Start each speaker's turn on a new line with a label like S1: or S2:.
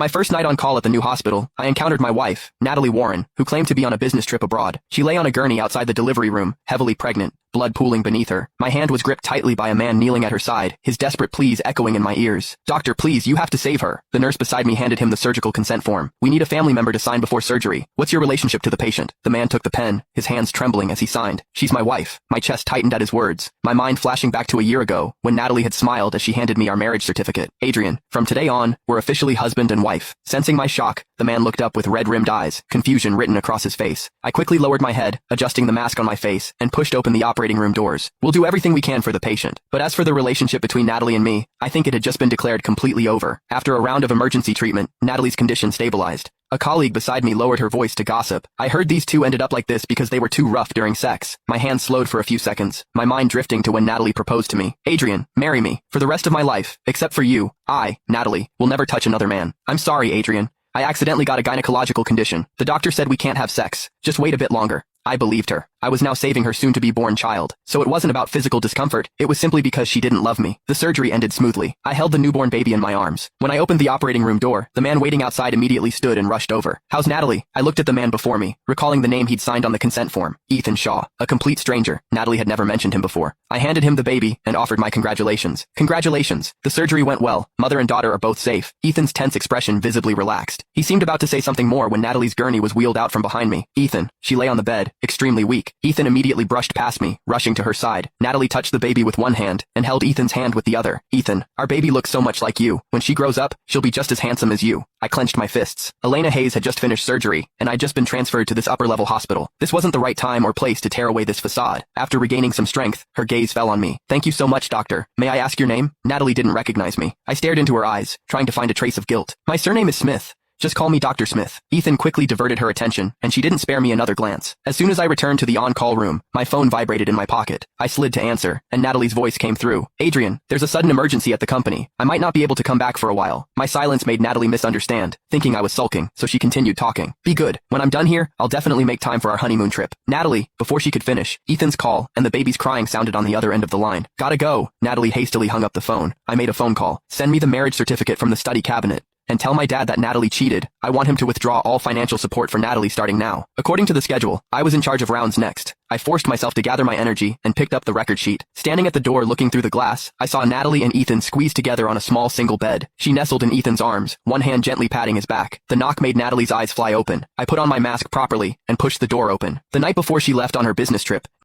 S1: My first night on call at the new hospital, I encountered my wife, Natalie Warren, who claimed to be on a business trip abroad. She lay on a gurney outside the delivery room, heavily pregnant, blood pooling beneath her. My hand was gripped tightly by a man kneeling at her side, his desperate pleas echoing in my ears. "Doctor, please, you have to save her." The nurse beside me handed him the surgical consent form. "We need a family member to sign before surgery. What's your relationship to the patient?" The man took the pen, his hands trembling as he signed. "She's my wife." My chest tightened at his words, my mind flashing back to a year ago, when Natalie had smiled as she handed me our marriage certificate. "Adrian, from today on, we're officially husband and wife." Sensing my shock, the man looked up with red-rimmed eyes, confusion written across his face. I quickly lowered my head, adjusting the mask on my face, and pushed open the operating room doors. "We'll do everything we can for the patient." But as for the relationship between Natalie and me, I think it had just been declared completely over. After a round of emergency treatment, Natalie's condition stabilized. A colleague beside me lowered her voice to gossip. "I heard these two ended up like this because they were too rough during sex." My hand slowed for a few seconds, my mind drifting to when Natalie proposed to me. "Adrian, marry me. For the rest of my life, except for you, I, Natalie, will never touch another man." "I'm sorry, Adrian. I accidentally got a gynecological condition. The doctor said we can't have sex. Just wait a bit longer." I believed her. I was now saving her soon-to-be-born child. So it wasn't about physical discomfort, it was simply because she didn't love me. The surgery ended smoothly. I held the newborn baby in my arms. When I opened the operating room door, the man waiting outside immediately stood and rushed over. "How's Natalie?" I looked at the man before me, recalling the name he'd signed on the consent form. Ethan Shaw. A complete stranger. Natalie had never mentioned him before. I handed him the baby and offered my congratulations. "Congratulations. The surgery went well. Mother and daughter are both safe." Ethan's tense expression visibly relaxed. He seemed about to say something more when Natalie's gurney was wheeled out from behind me. "Ethan." She lay on the bed, extremely weak. Ethan immediately brushed past me, rushing to her side. Natalie touched the baby with one hand and held Ethan's hand with the other. "Ethan, our baby looks so much like you. When she grows up, she'll be just as handsome as you." I clenched my fists. Elena Hayes had just finished surgery, and I'd just been transferred to this upper-level hospital. This wasn't the right time or place to tear away this facade. After regaining some strength, her gaze fell on me. "Thank you so much, doctor. May I ask your name?" Natalie didn't recognize me. I stared into her eyes, trying to find a trace of guilt. "My surname is Smith. Just call me Dr. Smith." Ethan quickly diverted her attention, and she didn't spare me another glance. As soon as I returned to the on-call room, my phone vibrated in my pocket. I slid to answer, and Natalie's voice came through. "Adrian, there's a sudden emergency at the company. I might not be able to come back for a while." My silence made Natalie misunderstand, thinking I was sulking, so she continued talking. "Be good. When I'm done here, I'll definitely make time for our honeymoon trip." Natalie, before she could finish, Ethan's call and the baby's crying sounded on the other end of the line. "Gotta go." Natalie hastily hung up the phone. I made a phone call. "Send me the marriage certificate from the study cabinet. And tell my dad that Natalie cheated. I want him to withdraw all financial support for Natalie starting now." According to the schedule, I was in charge of rounds next. I forced myself to gather my energy and picked up the record sheet. Standing at the door looking through the glass, I saw Natalie and Ethan squeezed together on a small single bed. She nestled in Ethan's arms, one hand gently patting his back. The knock made Natalie's eyes fly open. I put on my mask properly and pushed the door open. The night before she left on her business trip,